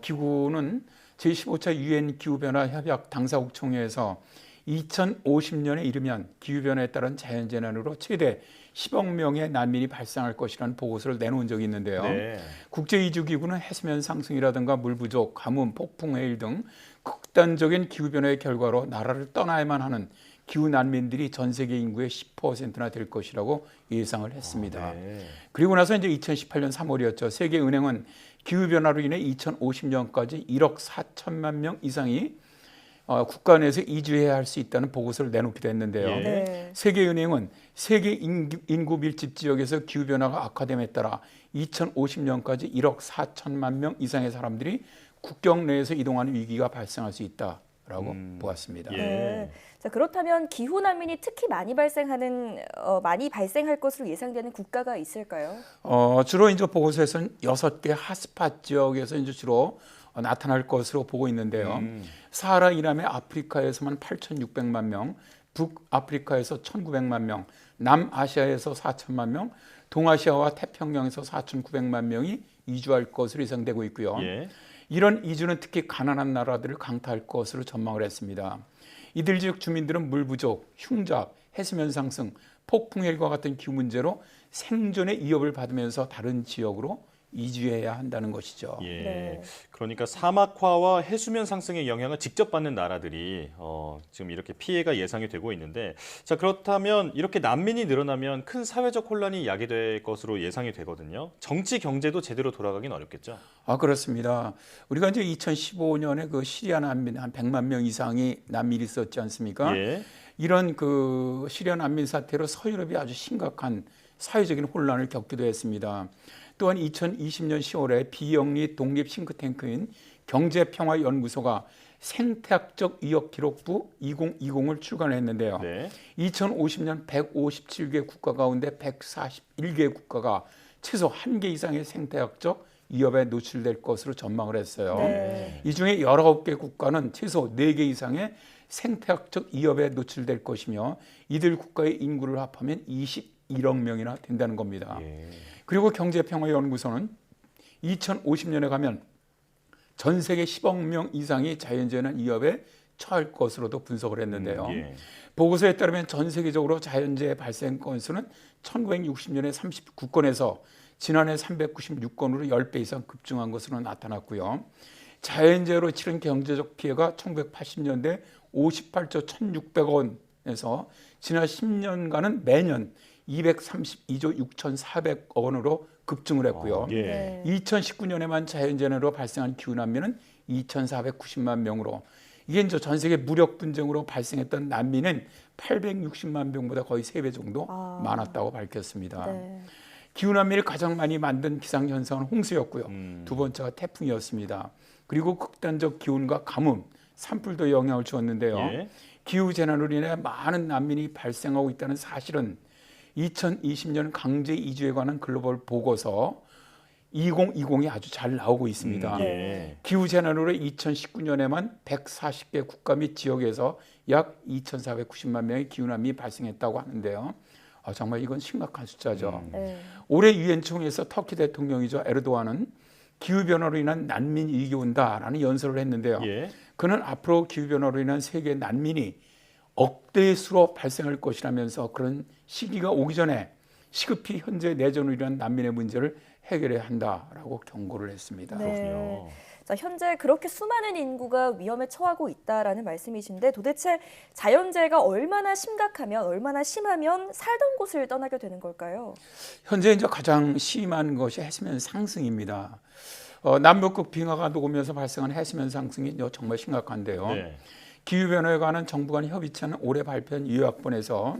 기구는 제15차 유엔 기후변화 협약 당사국 총회에서 2050년에 이르면 기후변화에 따른 자연재난으로 최대 10억 명의 난민이 발생할 것이라는 보고서를 내놓은 적이 있는데요. 네. 국제이주기구는 해수면 상승이라든가 물 부족, 가뭄, 폭풍, 해일 등 극단적인 기후변화의 결과로 나라를 떠나야만 하는 기후 난민들이 전 세계 인구의 10%나 될 것이라고 예상을 했습니다. 네. 그리고 나서 이제 2018년 3월이었죠. 세계은행은 기후변화로 인해 2050년까지 1억 4천만 명 이상이 국가 내에서 이주해야 할 수 있다는 보고서를 내놓기도 했는데요. 네. 세계은행은 세계 인구 밀집 지역에서 기후변화가 악화됨에 따라 2050년까지 1억 4천만 명 이상의 사람들이 국경 내에서 이동하는 위기가 발생할 수 있다라고 보았습니다. 네. 자, 그렇다면 기후 난민이 특히 많이 발생할 것으로 예상되는 국가가 있을까요? 주로 이제 보고서에서는 6개 핫스팟 지역에서 이제 주로 나타날 것으로 보고 있는데요. 사하라 이남의 아프리카에서만 8,600만 명, 북아프리카에서 1,900만 명, 남아시아에서 4천만 명, 동아시아와 태평양에서 4,900만 명이 이주할 것으로 예상되고 있고요. 예. 이런 이주는 특히 가난한 나라들을 강타할 것으로 전망을 했습니다. 이들 지역 주민들은 물 부족, 흉작, 해수면 상승, 폭풍hel과 같은 기후 문제로 생존의 위협을 받으면서 다른 지역으로 이주해야 한다는 것이죠. 예. 네. 그러니까 사막화와 해수면 상승의 영향을 직접 받는 나라들이 지금 이렇게 피해가 예상이 되고 있는데, 자, 그렇다면 이렇게 난민이 늘어나면 큰 사회적 혼란이 야기될 것으로 예상이 되거든요. 정치 경제도 제대로 돌아가긴 어렵겠죠. 그렇습니다. 우리가 이제 2015년에 그 시리아 난민 한 100만 명 이상이 난민이 있었지 않습니까? 예. 이런 그 시리아 난민 사태로 서유럽이 아주 심각한 사회적인 혼란을 겪기도 했습니다. 또한 2020년 10월에 비영리 독립 싱크탱크인 경제평화연구소가 생태학적 위협 기록부 2020을 출간했는데요. 네. 2050년 157개 국가 가운데 141개 국가가 최소 1개 이상의 생태학적 위협에 노출될 것으로 전망을 했어요. 네. 이 중에 19개 국가는 최소 4개 이상의 생태학적 위협에 노출될 것이며 이들 국가의 인구를 합하면 21억 명이나 된다는 겁니다. 예. 그리고 경제평화연구소는 2050년에 가면 전 세계 10억 명 이상이 자연재해나 위협에 처할 것으로도 분석을 했는데요. 예. 보고서에 따르면 전 세계적으로 자연재해 발생 건수는 1960년에 39건에서 지난해 396건으로 10배 이상 급증한 것으로 나타났고요. 자연재해로 치른 경제적 피해가 1980년대 58조 1,600원에서 지난 10년간은 매년 232조 6,400억 원으로 급증을 했고요. 예. 2019년에만 자연재해로 발생한 기후난민은 2,490만 명으로, 이게 이제 전 세계 무력 분쟁으로 발생했던 난민은 860만 명보다 거의 3배 정도 많았다고 밝혔습니다. 네. 기후난민을 가장 많이 만든 기상현상은 홍수였고요. 두 번째가 태풍이었습니다. 그리고 극단적 기온과 가뭄, 산불도 영향을 주었는데요. 예. 기후재난으로 인해 많은 난민이 발생하고 있다는 사실은 2020년 강제 이주에 관한 글로벌 보고서 2020이 아주 잘 나오고 있습니다. 예. 기후재난으로 2019년에만 140개 국가 및 지역에서 약 2,490만 명의 기후난민이 발생했다고 하는데요. 정말 이건 심각한 숫자죠. 네. 올해 유엔 총회에서 터키 대통령이죠. 에르도안은 기후변화로 인한 난민 위기 온다라는 연설을 했는데요. 예. 그는 앞으로 기후변화로 인한 세계 난민이 억대의 수로 발생할 것이라면서 그런 시기가 오기 전에 시급히 현재 내전으로 인한 난민의 문제를 해결해야 한다라고 경고를 했습니다. 네. 자, 현재 그렇게 수많은 인구가 위험에 처하고 있다라는 말씀이신데, 도대체 자연재해가 얼마나 심각하면, 얼마나 심하면 살던 곳을 떠나게 되는 걸까요? 현재 이제 가장 심한 것이 해수면 상승입니다. 남북극 빙하가 녹으면서 발생한 해수면 상승이 정말 심각한데요. 네. 기후변화에 관한 정부 간 협의체는 올해 발표한 요약본에서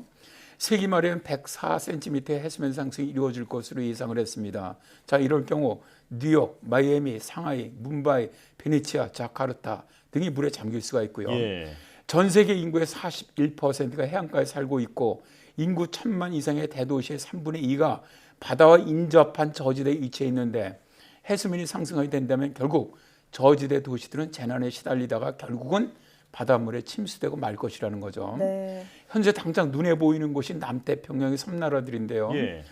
세기 말에는 104cm의 해수면 상승이 이루어질 것으로 예상을 했습니다. 자, 이럴 경우 뉴욕, 마이애미, 상하이, 뭄바이, 베네치아, 자카르타 등이 물에 잠길 수가 있고요. 예. 전 세계 인구의 41%가 해안가에 살고 있고 인구 1,000만 이상의 대도시의 3분의 2가 바다와 인접한 저지대에 위치해 있는데 해수면이 상승하게 된다면 결국 저지대 도시들은 재난에 시달리다가 결국은 바닷물에 침수되고 말 것이라는 거죠. 네. 현재 당장 눈에 보이는 곳이 남태평양의 섬나라들인데요. 예.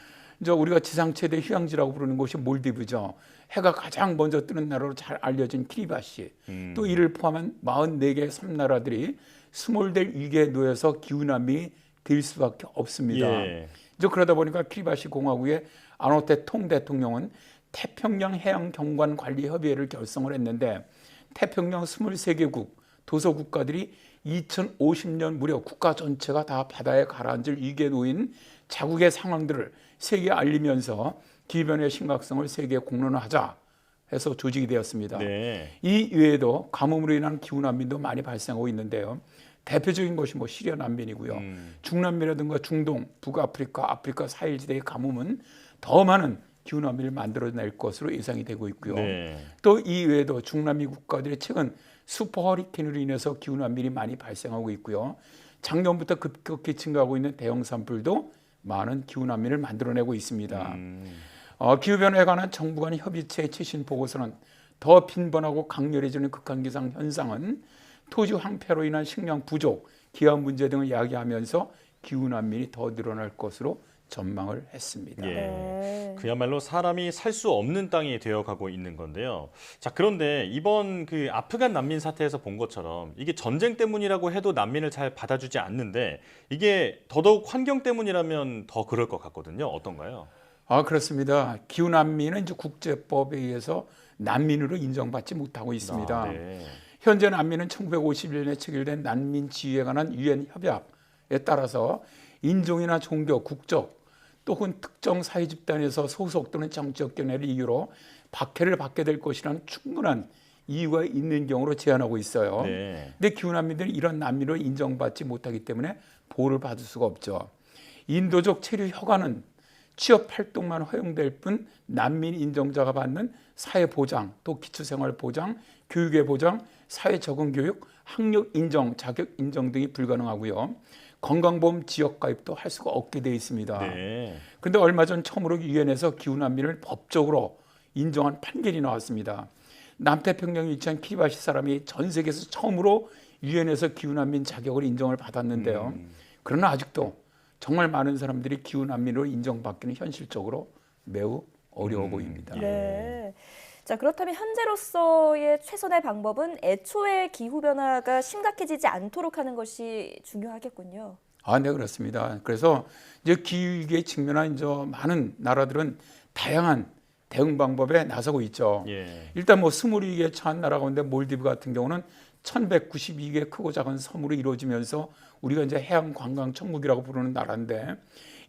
이제 우리가 지상 최대 휴양지라고 부르는 곳이 몰디브죠. 해가 가장 먼저 뜨는 나라로 잘 알려진 키리바시. 또 이를 포함한 44개의 섬나라들이 수몰될 위기에 놓여서 기후난민이 될 수밖에 없습니다. 예. 이제 그러다 보니까 키리바시 공화국의 아노테 통 대통령은 태평양 해양 경관 관리 협의회를 결성을 했는데 태평양 23개국 도서 국가들이 2050년 무려 국가 전체가 다 바다에 가라앉을 위기에 놓인 자국의 상황들을 세계에 알리면서 기후변화의 심각성을 세계에 공론화하자 해서 조직이 되었습니다. 네. 이 외에도 가뭄으로 인한 기후난민도 많이 발생하고 있는데요. 대표적인 것이 시리아 난민이고요. 중남미라든가 중동, 북아프리카, 아프리카 사헬지대의 가뭄은 더 많은 기후난민을 만들어낼 것으로 예상이 되고 있고요. 네. 또 이 외에도 중남미 국가들이 최근 슈퍼 허리케인으로 인해서 기후난민이 많이 발생하고 있고요. 작년부터 급격히 증가하고 있는 대형 산불도 많은 기후난민을 만들어내고 있습니다. 기후변화에 관한 정부 간 협의체의 최신 보고서는 더 빈번하고 강렬해지는 극한기상 현상은 토지 황폐로 인한 식량 부족, 기후 문제 등을 야기하면서 기후난민이 더 늘어날 것으로 전망을 했습니다. 예. 그야말로 사람이 살 수 없는 땅이 되어가고 있는 건데요. 자, 그런데 이번 그 아프간 난민 사태에서 본 것처럼 이게 전쟁 때문이라고 해도 난민을 잘 받아주지 않는데 이게 더더욱 환경 때문이라면 더 그럴 것 같거든요. 어떤가요? 그렇습니다. 기후 난민은 이제 국제법에 의해서 난민으로 인정받지 못하고 있습니다. 네. 현재 난민은 1951년에 체결된 난민 지위에 관한 유엔 협약에 따라서 인종이나 종교, 국적 또는 특정 사회 집단에서 소속 또는 정치적 견해를 이유로 박해를 받게 될 것이라는 충분한 이유가 있는 경우로 제한하고 있어요. 네. 근데 기후 난민들은 이런 난민으로 인정받지 못하기 때문에 보호를 받을 수가 없죠. 인도적 체류 허가는 취업 활동만 허용될 뿐 난민 인정자가 받는 사회 보장, 또 기초생활 보장, 교육의 보장, 사회 적응 교육, 학력 인정, 자격 인정 등이 불가능하고요. 건강보험 지역 가입도 할 수가 없게 돼 있습니다. 그런데 얼마 전 처음으로 유엔에서 기후 난민을 법적으로 인정한 판결이 나왔습니다. 남태평양에 위치한 키리바시 사람이 전 세계에서 처음으로 유엔에서 기후 난민 자격을 인정을 받았는데요. 그러나 아직도 정말 많은 사람들이 기후 난민으로 인정받기는 현실적으로 매우 어려워 보입니다. 네. 자, 그렇다면 현재로서의 최선의 방법은 애초에 기후 변화가 심각해지지 않도록 하는 것이 중요하겠군요. 네, 그렇습니다. 그래서 이제 기후 위기에 직면한 이제 많은 나라들은 다양한 대응 방법에 나서고 있죠. 일단 뭐 스물 위기에 처한 나라 가운데 몰디브 같은 경우는 1192개 크고 작은 섬으로 이루어지면서 우리가 이제 해양 관광 천국이라고 부르는 나라인데,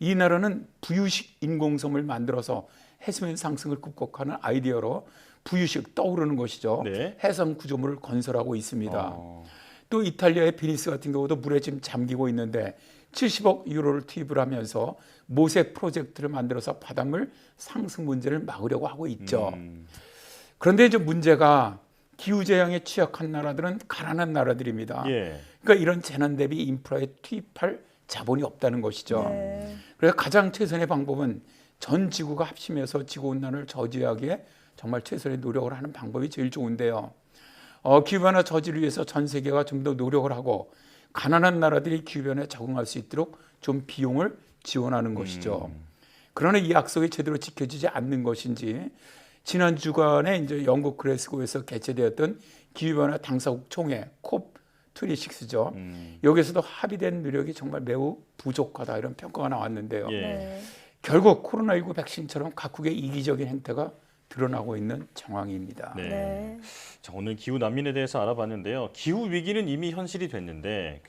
이 나라는 부유식 인공섬을 만들어서 해수면 상승을 극복하는 아이디어로 부유식 떠오르는 것이죠. 해상 구조물을 건설하고 있습니다. 또 이탈리아의 비니스 같은 경우도 물에 지금 잠기고 있는데 70억 유로를 투입을 하면서 모색 프로젝트를 만들어서 바닷물 상승 문제를 막으려고 하고 있죠. 그런데 이제 문제가 기후재앙에 취약한 나라들은 가난한 나라들입니다. 그러니까 이런 재난 대비 인프라에 투입할 자본이 없다는 것이죠. 그래서 가장 최선의 방법은 전 지구가 합심해서 지구온난화를 저지하기에 정말 최선의 노력을 하는 방법이 제일 좋은데요. 기후변화 저지를 위해서 전 세계가 좀 더 노력을 하고 가난한 나라들이 기후변화에 적응할 수 있도록 좀 비용을 지원하는 것이죠. 그러나 이 약속이 제대로 지켜지지 않는 것인지 지난 주간에 이제 영국 글래스고에서 개최되었던 기후변화 당사국 총회 COP26죠. 여기서도 합의된 노력이 정말 매우 부족하다 이런 평가가 나왔는데요. 결국 코로나19 백신처럼 각국의 이기적인 행태가 드러나고 있는 정황입니다. 자, 오늘 기후 난민에 대해서 알아봤는데요. 기후 위기는 이미 현실이 됐는데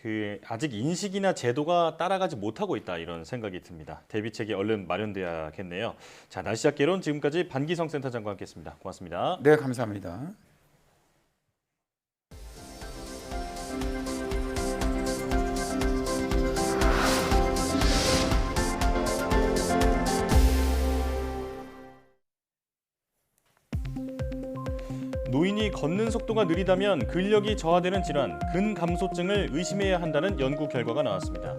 아직 인식이나 제도가 따라가지 못하고 있다 이런 생각이 듭니다. 대비책이 얼른 마련돼야겠네요. 자, 날씨 학개론 지금까지 반기성 센터장과 함께했습니다. 고맙습니다. 네, 감사합니다. 노인이 걷는 속도가 느리다면 근력이 저하되는 질환, 근감소증을 의심해야 한다는 연구 결과가 나왔습니다.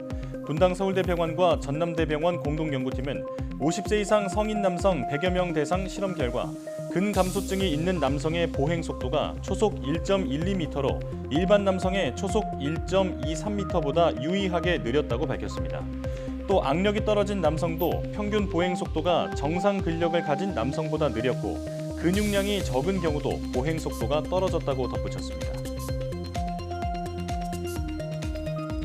분당 서울대병원과 전남대병원 공동연구팀은 50세 이상 성인 남성 100여 명 대상 실험 결과 근감소증이 있는 남성의 보행 속도가 초속 1.12m로 일반 남성의 초속 1.23m보다 유의하게 느렸다고 밝혔습니다. 또 악력이 떨어진 남성도 평균 보행 속도가 정상 근력을 가진 남성보다 느렸고 근육량이 적은 경우도 보행 속도가 떨어졌다고 덧붙였습니다.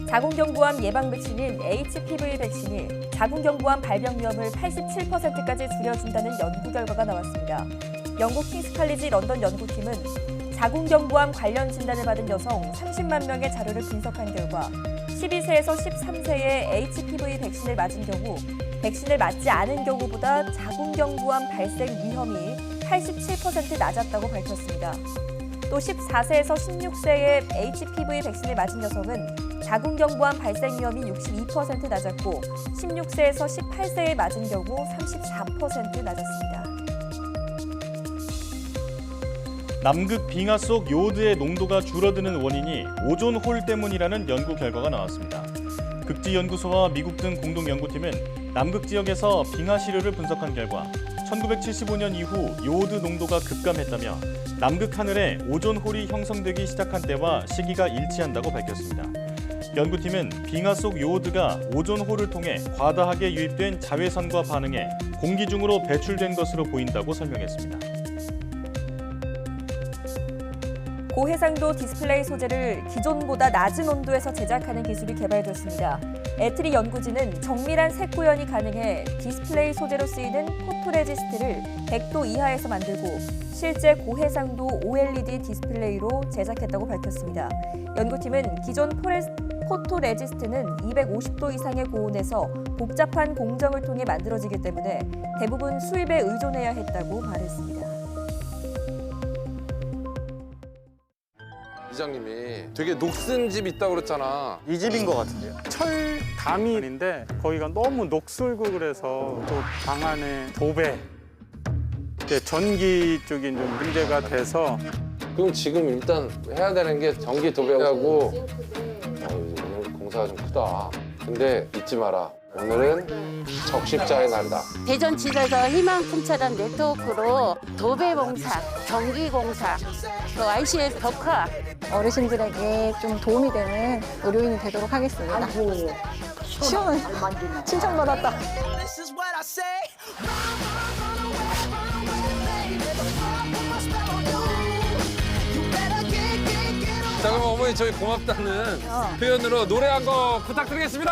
자궁경부암 예방 백신인 HPV 백신이 자궁경부암 발병 위험을 87%까지 줄여준다는 연구 결과가 나왔습니다. 영국 킹스 칼리지 런던 연구팀은 자궁경부암 관련 진단을 받은 여성 30만 명의 자료를 분석한 결과 12세에서 13세의 HPV 백신을 맞은 경우 백신을 맞지 않은 경우보다 자궁경부암 발생 위험이 87% 낮았다고 밝혔습니다. 또 14세에서 16세의 HPV 백신을 맞은 여성은 자궁경부암 발생 위험이 62% 낮았고 16세에서 18세에 맞은 경우 34% 낮았습니다. 남극 빙하 속 요오드의 농도가 줄어드는 원인이 오존홀 때문이라는 연구 결과가 나왔습니다. 극지연구소와 미국 등 공동연구팀은 남극 지역에서 빙하 시료를 분석한 결과 1975년 이후 요오드 농도가 급감했다며 남극 하늘에 오존홀이 형성되기 시작한 때와 시기가 일치한다고 밝혔습니다. 연구팀은 빙하 속 요오드가 오존홀을 통해 과다하게 유입된 자외선과 반응해 공기 중으로 배출된 것으로 보인다고 설명했습니다. 고해상도 디스플레이 소재를 기존보다 낮은 온도에서 제작하는 기술이 개발됐습니다. 에트리 연구진은 정밀한 색 구현이 가능해 디스플레이 소재로 쓰이는 포토레지스트를 100도 이하에서 만들고 실제 고해상도 OLED 디스플레이로 제작했다고 밝혔습니다. 연구팀은 기존 포토레지스트는 250도 이상의 고온에서 복잡한 공정을 통해 만들어지기 때문에 대부분 수입에 의존해야 했다고 말했습니다. 이장님이 되게 녹슨 집 있다고 그랬잖아. 이 집인 것 같은데요. 철담인데 거기가 너무 녹슬고 그래서 또 방 안에 도배, 전기 쪽이 좀 문제가 돼서. 그럼 지금 일단 해야 되는 게 전기 도배하고 오늘 공사가 좀 크다. 근데 잊지 마라. 오늘은 적십자의 날이다. 대전지대에서 희망품처럼 네트워크로 도배공사, 전기공사, 또 ICS 덕화 어르신들에게 좀 도움이 되는 의료인이 되도록 하겠습니다. 시원해. 칭찬받았다. 자, 그럼 어머니 저희 고맙다는 표현으로 노래 한 곡 부탁드리겠습니다.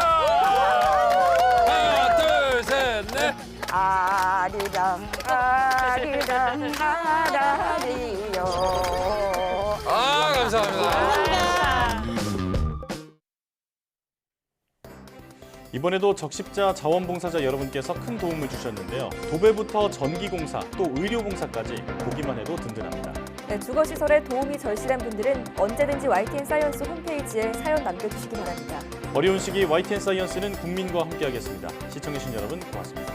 하나, 둘, 셋, 넷. 아리랑 아리랑 아라리요. 아, 감사합니다. 이번에도 적십자 자원봉사자 여러분께서 큰 도움을 주셨는데요. 도배부터 전기공사, 또 의료봉사까지 보기만 해도 든든합니다. 네, 주거시설에 도움이 절실한 분들은 언제든지 YTN 사이언스 홈페이지에 사연 남겨주시기 바랍니다. 어려운 시기 YTN 사이언스는 국민과 함께하겠습니다. 시청해주신 여러분 고맙습니다.